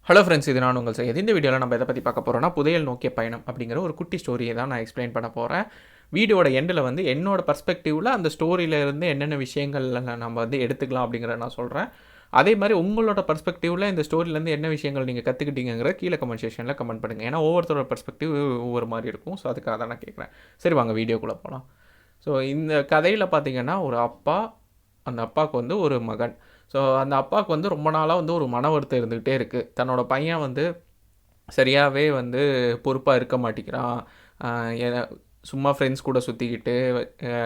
Hello friends, இது நான் உங்கள் சையத். இந்த வீடியோவில் நம்ம எதை பற்றி பார்க்க போகிறோம்னா, புதையல் நோக்கிய பயணம் அப்படிங்கிற ஒரு குட்டி ஸ்டோரியை தான் நான் எக்ஸ்பிளைன் பண்ண போகிறேன். வீடியோட எண்டில் வந்து என்னோட பர்ஸ்பெக்டிவில் அந்த ஸ்டோரியில இருந்து என்னென்ன விஷயங்கள் நம்ம வந்து எடுத்துக்கலாம் அப்படிங்கிறத நான் சொல்கிறேன். அதே மாதிரி உங்களோட பர்ஸ்பெக்டிவில் இந்த ஸ்டோரியிலேருந்து என்ன விஷயங்கள் நீங்கள் கற்றுக்கிட்டீங்கிற கீழே கமெண்ட் செக்ஷனில் கமெண்ட் பண்ணுங்கள். ஏன்னா ஒவ்வொருத்தரோட பர்ஸ்பெக்டிவ் ஒவ்வொரு மாதிரி இருக்கும். ஸோ அதுக்காக தான் நான் கேட்குறேன். சரி, வாங்க வீடியோக்குள்ளே போகலாம். ஸோ இந்த கதையில் பார்த்தீங்கன்னா, ஒரு அப்பா, அந்த அப்பாவுக்கு வந்து ஒரு மகன். ஸோ அந்த அப்பாவுக்கு வந்து ரொம்ப நாளாக வந்து ஒரு மன வருத்தம் இருந்துக்கிட்டே இருக்குது. தன்னோட பையன் வந்து சரியாகவே வந்து பொறுப்பாக இருக்க மாட்டேங்கிறான். சும்மா ஃப்ரெண்ட்ஸ் கூட சுற்றிக்கிட்டு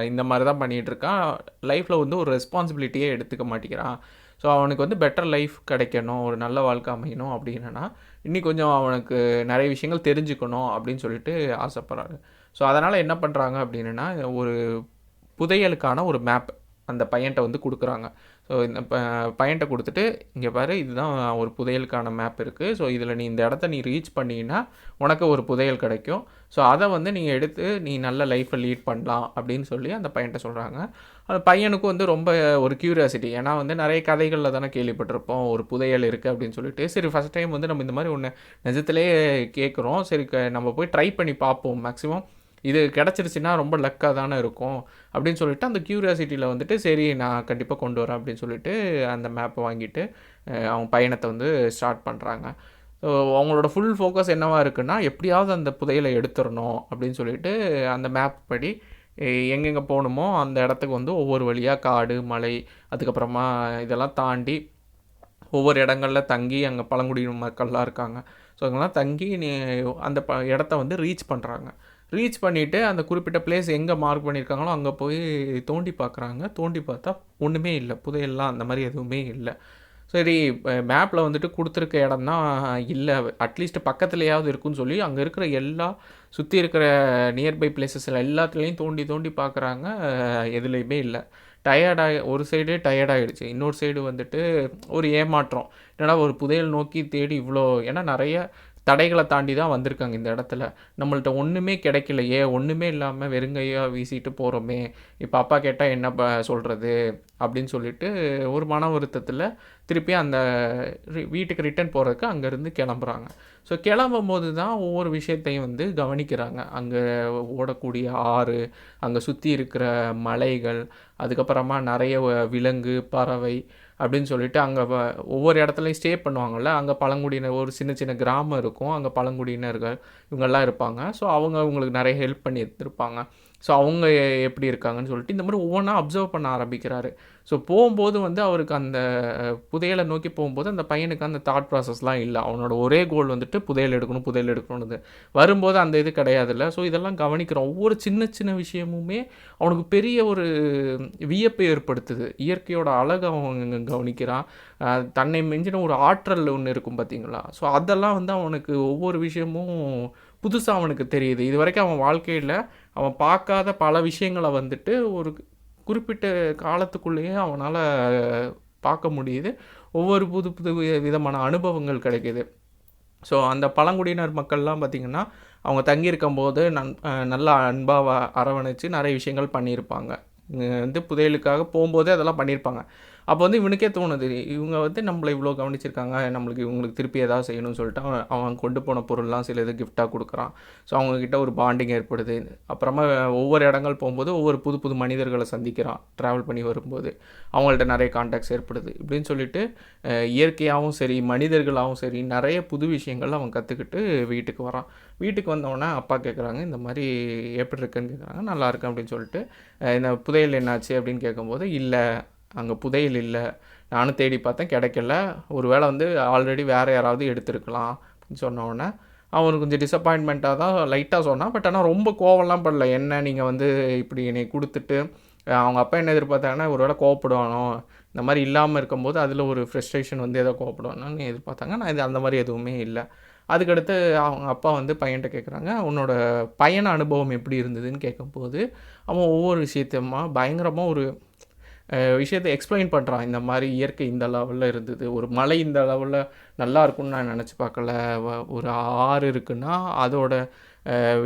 இந்த மாதிரி தான் பண்ணிகிட்ருக்கான். லைஃப்பில் வந்து ஒரு ரெஸ்பான்சிபிலிட்டியே எடுத்துக்க மாட்டேங்கிறான். ஸோ அவனுக்கு வந்து பெட்டர் லைஃப் கிடைக்கணும், ஒரு நல்ல வாழ்க்கை அமையணும் அப்படின்னா இன்னும் கொஞ்சம் அவனுக்கு நிறைய விஷயங்கள் தெரிஞ்சுக்கணும் அப்படின்னு சொல்லிட்டு ஆசைப்பட்றாரு. ஸோ அதனால் என்ன பண்ணுறாங்க அப்படின்னா, ஒரு புதையலுக்கான ஒரு மேப் அந்த பையன்கிட்ட வந்து கொடுக்குறாங்க. ஸோ இந்த பையன்கிட்ட கொடுத்துட்டு, இங்கே பாரு, இதுதான் ஒரு புதையலுக்கான மேப் இருக்குது. ஸோ இதில் நீ இந்த இடத்த ரீச் பண்ணினா உனக்கு ஒரு புதையல் கிடைக்கும். ஸோ அதை வந்து நீங்கள் எடுத்து நீ நல்ல லைஃப்பை லீட் பண்ணலாம் அப்படின்னு சொல்லி அந்த பையன்கிட்ட சொல்கிறாங்க. அந்த பையனுக்கும் வந்து ரொம்ப ஒரு க்யூரியாசிட்டி. ஏன்னா வந்து நிறைய கதைகளில் தானே கேள்விப்பட்டிருப்போம், ஒரு புதையல் இருக்குது அப்படின்னு சொல்லிட்டு. சரி, ஃபஸ்ட் டைம் வந்து நம்ம இந்த மாதிரி ஒன்று நிஜத்திலே கேட்குறோம். சரி, நம்ம போய் ட்ரை பண்ணி பார்ப்போம். மேக்ஸிமம் இது கிடச்சிருச்சுன்னா ரொம்ப லக்காக தானே இருக்கும் அப்படின்னு சொல்லிட்டு அந்த க்யூரியாசிட்டியில் வந்துட்டு, சரி நான் கண்டிப்பாக கொண்டு வரேன் அப்படின்னு சொல்லிட்டு அந்த மேப்பை வாங்கிட்டு அவங்க பயணத்தை வந்து ஸ்டார்ட் பண்ணுறாங்க. ஸோ அவங்களோட ஃபுல் ஃபோக்கஸ் என்னவாக இருக்குன்னா, எப்படியாவது அந்த புதையலை எடுத்துடணும் அப்படின்னு சொல்லிட்டு அந்த மேப் படி எங்கெங்கே போகணுமோ அந்த இடத்துக்கு வந்து ஒவ்வொரு வழியாக காடு, மலை, அதுக்கப்புறமா இதெல்லாம் தாண்டி ஒவ்வொரு இடங்களில் தங்கி அங்கே பழங்குடியின மக்கள்லாம் இருக்காங்க. ஸோ அங்கெல்லாம் தங்கி அந்த இடத்த வந்து ரீச் பண்ணுறாங்க. ரீச் பண்ணிவிட்டு அந்த குறிப்பிட்ட பிளேஸ் எங்கே மார்க் பண்ணியிருக்காங்களோ அங்கே போய் தோண்டி பார்க்குறாங்க. தோண்டி பார்த்தா ஒன்றுமே இல்லை, புதையல்லாம் அந்த மாதிரி எதுவுமே இல்லை. சரி, மேப்பில் வந்துட்டு கொடுத்துருக்க இடம் தான் இல்லை, அட்லீஸ்ட் பக்கத்துலையாவது இருக்குன்னு சொல்லி அங்கே இருக்கிற எல்லா சுற்றி இருக்கிற நியர்பை பிளேசஸில் எல்லாத்துலேயும் தோண்டி தோண்டி பார்க்குறாங்க. எதுலேயுமே இல்லை. ஒரு சைடு டயர்டாகிடுச்சு, இன்னொரு சைடு வந்துட்டு ஒரு ஏமாற்றம். என்னடா ஒரு புதையல் நோக்கி தேடி இவ்வளோ, ஏன்னா நிறைய தடைகளை தாண்டி தான் வந்திருக்காங்க இந்த இடத்துல. நம்மள்ட்ட ஒன்றுமே கிடைக்கலையே, ஒன்றுமே இல்லாமல் வெறுங்கையாக வீசிட்டு போகிறோமே, இப்போ அப்பா கேட்டால் என்ன சொல்கிறது அப்படின்னு சொல்லிட்டு ஒரு மன வருத்தத்தில் திருப்பி அந்த வீட்டுக்கு ரிட்டர்ன் போகிறதுக்கு அங்கேருந்து கிளம்புறாங்க. ஸோ கிளம்பும்போது தான் ஒவ்வொரு விஷயத்தையும் வந்து கவனிக்கிறாங்க. அங்கே ஓடக்கூடிய ஆறு, அங்கே சுற்றி இருக்கிற மலைகள், அதுக்கப்புறமா நிறைய விலங்கு, பறவை அப்படின்னு சொல்லிட்டு அங்கே ஒவ்வொரு இடத்துலையும் ஸ்டே பண்ணுவாங்கள்ல, அங்கே பழங்குடியினர் ஒரு சின்ன சின்ன கிராமம் இருக்கும், அங்கே பழங்குடியினர்கள் இவங்கெல்லாம் இருப்பாங்க. ஸோ அவங்களுக்கு நிறைய ஹெல்ப் பண்ணி எடுத்துருப்பாங்க. ஸோ அவங்க எப்படி இருக்காங்கன்னு சொல்லிட்டு இந்த மாதிரி ஒவ்வொன்றா அப்சர்வ் பண்ண ஆரம்பிக்கிறாரு. ஸோ போகும்போது வந்து அவருக்கு அந்த புதையலை நோக்கி போகும்போது அந்த பையனுக்கு அந்த தாட் ப்ராசஸ்லாம் இல்லை. அவனோட ஒரே கோல் வந்துட்டு புதையல் எடுக்கணும், புதையல் எடுக்கணும்னு. வரும்போது அந்த இது கிடையாதுல்ல. ஸோ இதெல்லாம் கவனிக்கிறோம். ஒவ்வொரு சின்ன சின்ன விஷயமுமே அவனுக்கு பெரிய ஒரு வியப்பை ஏற்படுத்துது. இயற்கையோட அழகை அவன் கவனிக்கிறான். தன்னை மிஞ்சின ஒரு ஆற்றல் ஒன்று இருக்கும் பார்த்தீங்களா? ஸோ அதெல்லாம் வந்து அவனுக்கு ஒவ்வொரு விஷயமும் புதுசாக அவனுக்கு தெரியுது. இது வரைக்கும் அவன் வாழ்க்கையில் அவன் பார்க்காத பல விஷயங்களை வந்துட்டு ஒரு குறிப்பிட்ட காலத்துக்குள்ளேயே அவனால் பார்க்க முடியுது. ஒவ்வொரு புது புது விதமான அனுபவங்கள் கிடைக்கிது. ஸோ அந்த பழங்குடியினர் மக்கள்லாம் பார்த்திங்கன்னா, அவங்க தங்கியிருக்கும்போது நல்லா அன்பாக அரவணைச்சு நிறைய விஷயங்கள் பண்ணியிருப்பாங்க. வந்து புதையலுக்காக போகும்போதே அதெல்லாம் பண்ணியிருப்பாங்க. அப்போ வந்து இவனுக்கே தோணுது, இவங்க வந்து நம்மளை இவ்வளோ கவனிச்சிருக்காங்க, இவங்களுக்கு திருப்பி ஏதாவது செய்யணும்னு சொல்லிட்டு அவன் கொண்டு போன பொருள்லாம் சில இது கிஃப்டாக கொடுக்குறான். ஸோ அவங்கக்கிட்ட ஒரு பாண்டிங் ஏற்படுது. அப்புறமா ஒவ்வொரு இடங்கள் போகும்போது ஒவ்வொரு புது புது மனிதர்களை சந்திக்கிறான் ட்ராவல் பண்ணி வரும்போது. அவங்கள்ட்ட நிறைய கான்டாக்ட்ஸ் ஏற்படுது. இப்படின்னு சொல்லிட்டு இயற்கையாகவும் சரி, மனிதர்களாகவும் சரி, நிறைய புது விஷயங்கள் அவன் கற்றுக்கிட்டு வீட்டுக்கு வரான். வீட்டுக்கு வந்தோடனே அப்பா கேட்குறாங்க, இந்த மாதிரி எப்படி இருக்குன்னு கேட்குறாங்க. நல்லா இருக்கேன் அப்படின்னு சொல்லிட்டு, இந்த புதையல் என்னாச்சு அப்படின்னு கேட்கும்போது, இல்லை அங்கே புதையல் இல்லை, நானும் தேடி பார்த்தேன் கிடைக்கல, ஒரு வேளை வந்து ஆல்ரெடி வேறு யாராவது எடுத்துருக்கலாம் அப்படின்னு சொன்னோடனே அவனுக்கு கொஞ்சம் டிசப்பாயின்மெண்ட்டாக தான் லைட்டாக சொன்னான். பட் ஆனால் ரொம்ப கோவம்லாம் படல. என்ன நீங்கள் வந்து இப்படி என்னை கொடுத்துட்டு, அவங்க அப்பா என்ன எதிர்பார்த்தாங்கன்னா ஒரு வேளை கோவப்படுவானோ, இந்த மாதிரி இல்லாமல் இருக்கும்போது அதில் ஒரு ஃப்ரஸ்ட்ரேஷன் வந்து ஏதோ கோவப்படுவானோன்னு எதிர்பார்த்தாங்க. நான் இது அந்த மாதிரி எதுவுமே இல்லை. அதுக்கடுத்து அவங்க அப்பா வந்து பையன்கிட்ட கேட்குறாங்க, உன்னோட பயண அனுபவம் எப்படி இருந்ததுன்னு கேட்கும்போது அவன் ஒவ்வொரு விஷயத்தையுமா பயங்கரமாக ஒரு விஷயத்தை எக்ஸ்பிளைன் பண்ணுறான். இந்த மாதிரி இயற்கை இந்த லெவலில் இருந்தது, ஒரு மலை இந்த லெவலில் நல்லா இருக்கும்னு நான் நினச்சி பார்க்கல, ஒரு ஆறு இருக்குன்னா அதோட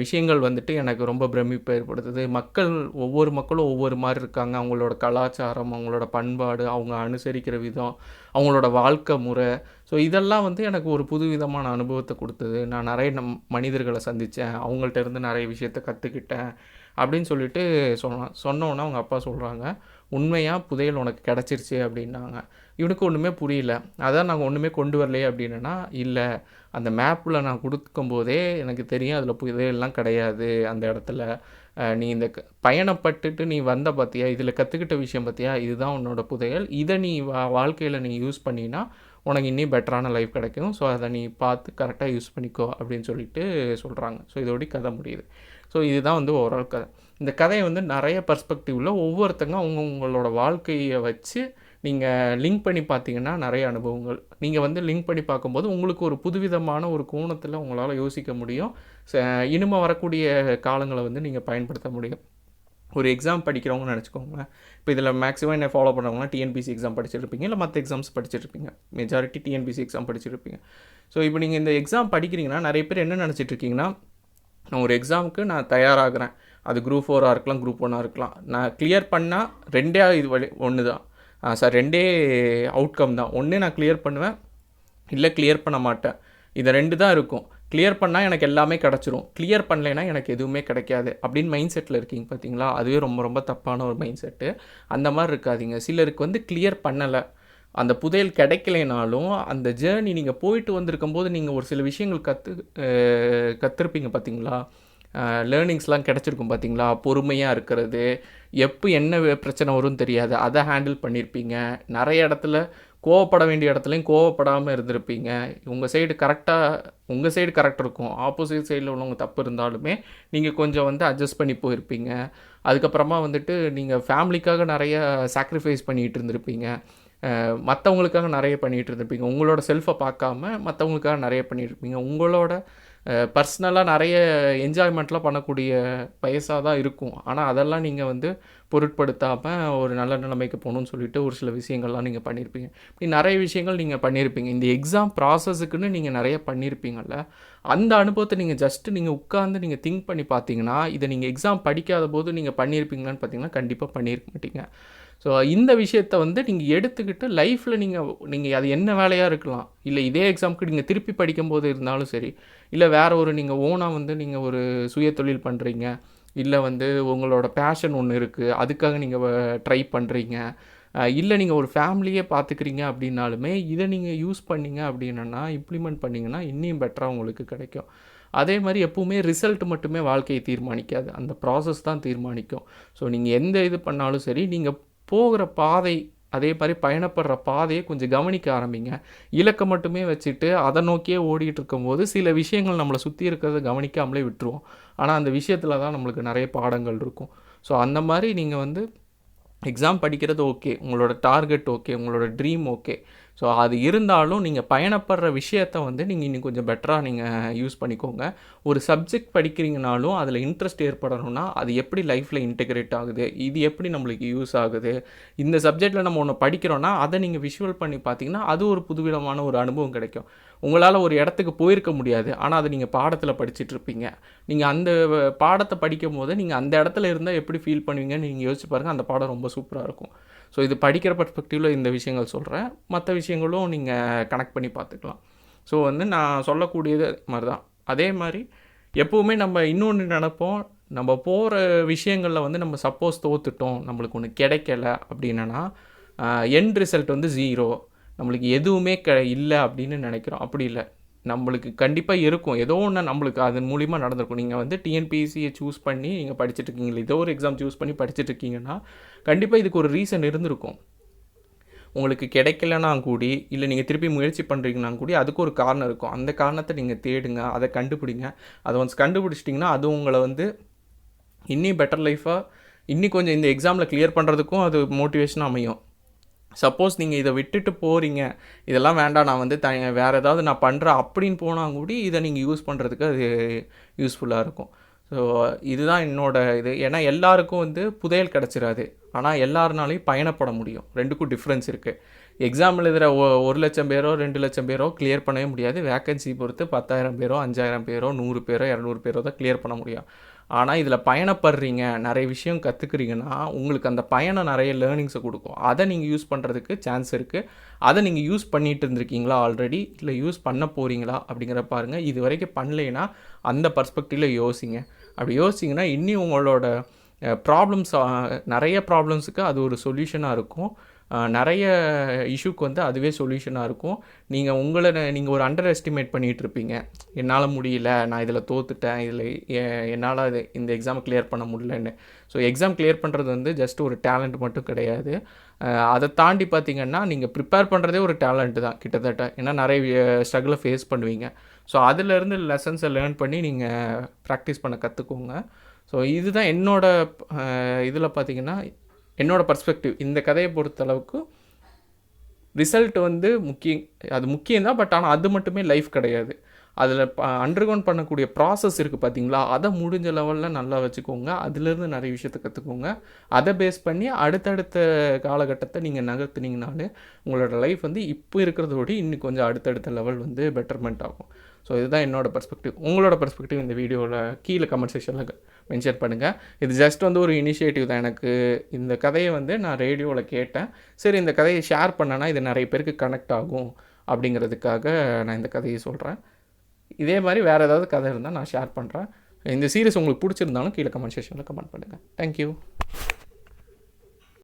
விஷயங்கள் வந்துட்டு எனக்கு ரொம்ப பிரமிப்பு ஏற்படுத்துது. ஒவ்வொரு மக்களும் ஒவ்வொரு மாதிரி இருக்காங்க. அவங்களோட கலாச்சாரம், அவங்களோட பண்பாடு, அவங்க அனுசரிக்கிற விதம், அவங்களோட வாழ்க்கை முறை, ஸோ இதெல்லாம் வந்து எனக்கு ஒரு புதுவிதமான அனுபவத்தை கொடுத்தது. நான் நிறைய மனிதர்களை சந்தித்தேன், அவங்கள்ட்ட இருந்து நிறைய விஷயத்த கற்றுக்கிட்டேன் அப்படின்னு சொல்லிட்டு சொன்னோன்னே அவங்க அப்பா சொல்கிறாங்க, உண்மையாக புதையல் உனக்கு கிடச்சிருச்சு அப்படின்னாங்க. இவனுக்கு ஒன்றுமே புரியல. அதான் நாங்கள் ஒன்றுமே கொண்டு வரலையே அப்படின்னா, இல்லை அந்த மேப்பில் நான் கொடுக்கும்போதே எனக்கு தெரியும் அதில் புதையல்லாம் கிடையாது அந்த இடத்துல. நீ இந்த பயணப்பட்டுட்டு நீ வந்த பார்த்தியா, இதில் கற்றுக்கிட்ட விஷயம் பார்த்தியா, இதுதான் உன்னோட புதையல். இதை நீ வாழ்க்கையில் நீ யூஸ் பண்ணினா உனக்கு இன்னும் பெட்டரான லைஃப் கிடைக்கும். ஸோ அதை நீ பார்த்து கரெக்டாக யூஸ் பண்ணிக்கோ அப்படின்னு சொல்லிட்டு சொல்கிறாங்க. ஸோ இதோட கதை முடியுது. ஸோ இதுதான் வந்து ஓவரால் கதை. இந்த கதையை வந்து நிறைய பர்ஸ்பெக்டிவில் ஒவ்வொருத்தங்க அவங்கவுங்களோட வாழ்க்கையை வச்சு நீங்கள் லிங்க் பண்ணி பார்த்தீங்கன்னா நிறைய அனுபவங்கள் நீங்கள் வந்து லிங்க் பண்ணி பார்க்கும்போது உங்களுக்கு ஒரு புதுவிதமான ஒரு கோணத்தில் உங்களால் யோசிக்க முடியும். இனிமே வரக்கூடிய காலங்களை வந்து நீங்கள் பயன்படுத்த முடியும். ஒரு எக்ஸாம் படிக்கிறவங்கன்னு நினச்சிக்கோங்களேன். இப்போ இதில் மேக்ஸிமம் என்ன ஃபாலோ பண்ணுறவங்கன்னா டிஎன்பிசி எக்ஸாம் படிச்சிருப்பீங்க, இல்லை மற்ற எக்ஸாம்ஸ் படிச்சிருப்பீங்க. மெஜாரிட்டி டிஎன்பிசி எக்ஸாம் படிச்சிருப்பீங்க. ஸோ இப்போ நீங்கள் இந்த எக்ஸாம் படிக்கிறீங்கன்னா நிறைய பேர் என்ன நினச்சிட்ருக்கீங்கன்னா, நான் ஒரு எக்ஸாமுக்கு நான் தயாராகிறேன், அது குரூப் 4ஆக இருக்கலாம், குரூப் 1ஆக இருக்கலாம், நான் கிளியர் பண்ணால் ரெண்டே இது ஒன்று தான் சார், ரெண்டே அவுட்கம் தான். ஒன்று நான் கிளியர் பண்ணுவேன், இல்லை கிளியர் பண்ண மாட்டேன். இதை 2 தான் இருக்கும். கிளியர் பண்ணால் எனக்கு எல்லாமே கிடச்சிரும், கிளியர் பண்ணலைன்னா எனக்கு எதுவுமே கிடைக்காது அப்படின்னு மைண்ட் செட்டில் இருக்கீங்க பார்த்தீங்களா? அதுவே ரொம்ப ரொம்ப தப்பான ஒரு மைண்ட் செட்டு. அந்த மாதிரி இருக்காதீங்க. சிலருக்கு வந்து கிளியர் பண்ணலை, அந்த புதையல் கிடைக்கலைனாலும் அந்த ஜேர்னி நீங்கள் போயிட்டு வந்திருக்கும் போது நீங்கள் ஒரு சில விஷயங்கள் கற்றுருப்பீங்க பார்த்தீங்களா? லேர்னிங்ஸ்லாம் கிடச்சிருக்கும் பார்த்தீங்களா? பொறுமையாக இருக்கிறது, எப்போ என்ன பிரச்சனை வரும்னு தெரியாது, அதை ஹேண்டில் பண்ணியிருப்பீங்க. நிறைய இடத்துல கோவப்பட வேண்டிய இடத்துலையும் கோவப்படாமல் இருந்திருப்பீங்க. உங்கள் சைடு கரெக்ட் இருக்கும், ஆப்போசிட் சைடில் உள்ளவங்க தப்பு இருந்தாலுமே நீங்கள் கொஞ்சம் வந்து அட்ஜஸ்ட் பண்ணி போயிருப்பீங்க. அதுக்கப்புறமா வந்துட்டு நீங்கள் ஃபேமிலிக்காக நிறைய சாக்ரிஃபைஸ் பண்ணிகிட்டு இருந்திருப்பீங்க, மற்றவங்களுக்காக நிறைய பண்ணிகிட்டு இருந்திருப்பீங்க. உங்களோட செல்ஃபை பார்க்காம மற்றவங்களுக்காக நிறைய பண்ணியிருப்பீங்க. உங்களோட பர்சனலாக நிறைய என்ஜாய்மெண்ட்லாம் பண்ணக்கூடிய வயசாக தான் இருக்கும். ஆனால் அதெல்லாம் நீங்கள் வந்து பொருட்படுத்தாமல் ஒரு நல்ல நிலைமைக்கு போகணுன்னு சொல்லிட்டு ஒரு சில விஷயங்கள்லாம் நீங்கள் பண்ணியிருப்பீங்க. இப்படி நிறைய விஷயங்கள் நீங்கள் பண்ணியிருப்பீங்க. இந்த எக்ஸாம் ப்ராசஸுக்குன்னு நீங்கள் நிறைய பண்ணியிருப்பீங்கள்ல, அந்த அனுபவத்தை நீங்கள் உட்கார்ந்து நீங்கள் திங்க் பண்ணி பார்த்தீங்கன்னா, இதை நீங்கள் எக்ஸாம் படிக்காத போது நீங்கள் பண்ணியிருப்பீங்களான்னு பார்த்தீங்கன்னா கண்டிப்பாக பண்ணியிருக்க மாட்டீங்க. ஸோ இந்த விஷயத்தை வந்து நீங்கள் எடுத்துக்கிட்டு லைஃப்பில் நீங்கள் அது என்ன வேலையாக இருக்கலாம், இல்லை இதே எக்ஸாமுக்கு நீங்கள் திருப்பி படிக்கும்போது இருந்தாலும் சரி, இல்லை வேறு நீங்கள் ஓனாக வந்து நீங்கள் ஒரு சுய தொழில் பண்ணுறீங்க, இல்லை வந்து உங்களோட பேஷன் ஒன்று இருக்குது, அதுக்காக நீங்கள் ட்ரை பண்ணுறீங்க, இல்லை நீங்கள் ஒரு ஃபேமிலியே பார்த்துக்கிறீங்க அப்படின்னாலுமே இதை நீங்கள் யூஸ் பண்ணிங்க அப்படின்னா, இம்ப்ளிமெண்ட் பண்ணிங்கன்னா இன்னும் பெட்டராக உங்களுக்கு கிடைக்கும். அதே மாதிரி எப்போவுமே ரிசல்ட் மட்டுமே வாழ்க்கையை தீர்மானிக்காது, அந்த ப்ராசஸ் தான் தீர்மானிக்கும். ஸோ நீங்கள் எந்த இது பண்ணாலும் சரி, நீங்கள் போகிற பாதை, அதே மாதிரி பயணப்படுற பாதையை கொஞ்சம் கவனிக்க ஆரம்பிங்க. இலக்கை மட்டுமே வச்சுட்டு அதை நோக்கியே ஓடிட்டு இருக்கும்போது சில விஷயங்கள் நம்மளை சுற்றி இருக்கிறத கவனிக்காமலே விட்டுருவோம். ஆனால் அந்த விஷயத்தில் தான் நம்மளுக்கு நிறைய பாடங்கள் இருக்கும். ஸோ அந்த மாதிரி நீங்கள் வந்து எக்ஸாம் படிக்கிறது ஓகே, உங்களோட டார்கெட் ஓகே, உங்களோட ட்ரீம் ஓகே. ஸோ அது இருந்தாலும் நீங்கள் பயணப்படுற விஷயத்தை வந்து நீங்கள் இன்னும் கொஞ்சம் பெட்டராக நீங்கள் யூஸ் பண்ணிக்கோங்க. ஒரு சப்ஜெக்ட் படிக்கிறீங்கனாலும் அதில் இன்ட்ரெஸ்ட் ஏற்படணும்னா அது எப்படி லைஃப்பில் இன்டெகிரேட் ஆகுது, இது எப்படி நம்மளுக்கு யூஸ் ஆகுது, இந்த சப்ஜெக்டில் நம்ம ஒன்று படிக்கிறோன்னா அதை நீங்கள் விஷுவல் பண்ணி பார்த்தீங்கன்னா அது ஒரு புதுவிதமான ஒரு அனுபவம் கிடைக்கும். உங்களால் ஒரு இடத்துக்கு போயிருக்க முடியாது, ஆனால் அதை நீங்கள் பாடத்தில் படிச்சுட்ருப்பீங்க. நீங்கள் அந்த பாடத்தை படிக்கும் போது நீங்கள் அந்த இடத்துல இருந்தால் எப்படி ஃபீல் பண்ணுவீங்கன்னு நீங்கள் யோசிச்சு பாருங்கள். அந்த பாடம் ரொம்ப சூப்பராக இருக்கும். ஸோ இது படிக்கிற பர்ஸ்பெக்டிவில் இந்த விஷயங்கள் சொல்கிறேன், மற்ற விஷயங்களும் நீங்கள் கனெக்ட் பண்ணி பார்த்துக்கலாம். ஸோ வந்து நான் சொல்லக்கூடியது மாதிரி தான். அதே மாதிரி எப்போவுமே நம்ம இன்னொன்று நினைப்போம், நம்ம போகிற விஷயங்களில் வந்து நம்ம சப்போஸ் தோற்றுட்டோம், நம்மளுக்கு ஒன்று கிடைக்கல அப்படின்னா எண்ட் ரிசல்ட் வந்து 0, நம்மளுக்கு எதுவுமே இல்லை அப்படின்னு நினைக்கிறோம். அப்படி இல்லை, நம்மளுக்கு கண்டிப்பாக இருக்கும், ஏதோ ஒன்று நம்மளுக்கு அதன் மூலிமா நடந்திருக்கும். நீங்கள் வந்து டிஎன்பிஎஸ்சியை சூஸ் பண்ணி நீங்கள் படிச்சுட்ருக்கீங்களா, ஏதோ ஒரு எக்ஸாம் சூஸ் பண்ணி படிச்சுட்ருக்கீங்கன்னா கண்டிப்பாக இதுக்கு ஒரு ரீசன் இருந்திருக்கும். உங்களுக்கு கிடைக்கலனா கூடி, இல்லை நீங்கள் திருப்பி முயற்சி பண்ணுறீங்கன்னா கூடி அதுக்கு ஒரு காரணம் இருக்கும். அந்த காரணத்தை நீங்கள் தேடுங்க, அதை கண்டுபிடிங்க. அதை ஒன்ஸ் கண்டுபிடிச்சிட்டிங்கன்னா அது உங்களை வந்து இன்னும் பெட்டர் லைஃபாக இன்னும் கொஞ்சம் இந்த எக்ஸாமில் கிளியர் பண்ணுறதுக்கும் அது மோட்டிவேஷனாக அமையும். சப்போஸ் நீங்கள் இதை விட்டுட்டு போகிறீங்க, இதெல்லாம் வேண்டாம், நான் வந்து வேறு ஏதாவது நான் பண்ணுறேன் அப்படின்னு போனால் கூடி இதை நீங்கள் யூஸ் பண்ணுறதுக்கு அது யூஸ்ஃபுல்லாக இருக்கும். ஸோ இதுதான் என்னோட இது. ஏன்னா எல்லாருக்கும் வந்து புதையல் கிடச்சிடாது. ஆனால் எல்லாருனாலையும் பயணப்பட முடியும். ரெண்டுக்கும் டிஃப்ரென்ஸ் இருக்குது. எக்ஸாம் எழுதுகிற 1,00,000 பேரோ 2,00,000 பேரோ கிளியர் பண்ணவே முடியாது. வேக்கன்சி பொறுத்து 10,000 பேரோ 5,000 பேரோ 100 பேரோ 200 பேரோ தான் கிளியர் பண்ண முடியும். ஆனால் இதில் பயணப்படுறீங்க, நிறைய விஷயம் கற்றுக்குறீங்கன்னா உங்களுக்கு அந்த பயணம் நிறைய லேர்னிங்ஸை கொடுக்கும். அதை நீங்கள் யூஸ் பண்ணுறதுக்கு சான்ஸ் இருக்குது. அதை நீங்கள் யூஸ் பண்ணிகிட்டு இருந்திருக்கீங்களா ஆல்ரெடி, இல்லை யூஸ் பண்ண போகிறீங்களா அப்படிங்கிற பாருங்கள். இது வரைக்கும் பண்ணலைன்னா அந்த பர்ஸ்பெக்டிவில் யோசிங்க. அப்படி யோசிங்கன்னா இன்னும் உங்களோட ப்ராப்ளம்ஸ், நிறைய ப்ராப்ளம்ஸுக்கு அது ஒரு சொல்யூஷனாக இருக்கும். நிறைய இஷ்யூக்கு வந்து அதுவே சொல்யூஷனாக இருக்கும். நீங்கள் ஒரு அண்டர் எஸ்டிமேட் பண்ணிகிட்ருப்பீங்க. என்னால் முடியல, நான் இதில் தோற்றுட்டேன், இதில் என்னால் இந்த எக்ஸாம் கிளியர் பண்ண முடியலன்னு. ஸோ எக்ஸாம் கிளியர் பண்ணுறது வந்து ஜஸ்ட் ஒரு டேலண்ட் மட்டும் கிடையாது. அதை தாண்டி பார்த்திங்கன்னா நீங்கள் ப்ரிப்பேர் பண்ணுறதே ஒரு டேலண்ட்டு தான் கிட்டத்தட்ட. ஏன்னா நிறைய ஸ்ட்ரகிளை ஃபேஸ் பண்ணுவீங்க. ஸோ அதிலேருந்து லெசன்ஸை லேர்ன் பண்ணி நீங்கள் ப்ராக்டிஸ் பண்ண கற்றுக்கோங்க. ஸோ இதுதான் இதில் பார்த்திங்கன்னா என்னோடய பர்ஸ்பெக்டிவ். இந்த கதையை பொறுத்தளவுக்கு ரிசல்ட் வந்து அது முக்கியம்தான். பட் ஆனால் அது மட்டுமே லைஃப் கிடையாது. அதில் அண்டர்கவுண்ட் பண்ணக்கூடிய ப்ராசஸ் இருக்குது பார்த்தீங்களா, அதை முடிஞ்ச லெவலில் நல்லா வச்சுக்கோங்க. அதிலேருந்து நிறைய விஷயத்தை கற்றுக்கோங்க. அதை பேஸ் பண்ணி அடுத்தடுத்த காலகட்டத்தை நீங்கள் நகர்த்துனீங்கனாலே உங்களோட லைஃப் வந்து இப்போ இருக்கிறதோடு இன்னும் கொஞ்சம் அடுத்தடுத்த லெவல் வந்து பெட்டர்மெண்ட் ஆகும். ஸோ இதுதான் என்னோடய பர்ஸ்பெக்டிவ். உங்களோட பர்ஸ்பெக்டிவ் இந்த வீடியோவில் கீழே கமெண்ட் செக்ஷனில் மென்ஷன் பண்ணுங்கள். இது ஜஸ்ட் வந்து ஒரு இனிஷியேட்டிவ் தான். எனக்கு இந்த கதையை வந்து நான் ரேடியோவில் கேட்டேன். சரி, இந்த கதையை ஷேர் பண்ணேன்னா இது நிறைய பேருக்கு கனெக்ட் ஆகும் அப்படிங்கிறதுக்காக நான் இந்த கதையை சொல்கிறேன். இதே மாதிரி வேறு ஏதாவது கதை இருந்தால் நான் ஷேர் பண்ணுறேன். இந்த சீரிஸ் உங்களுக்கு பிடிச்சிருந்தாலும் கீழே கமெண்ட் செக்ஷனில் கமெண்ட் பண்ணுங்கள். தேங்க்யூ.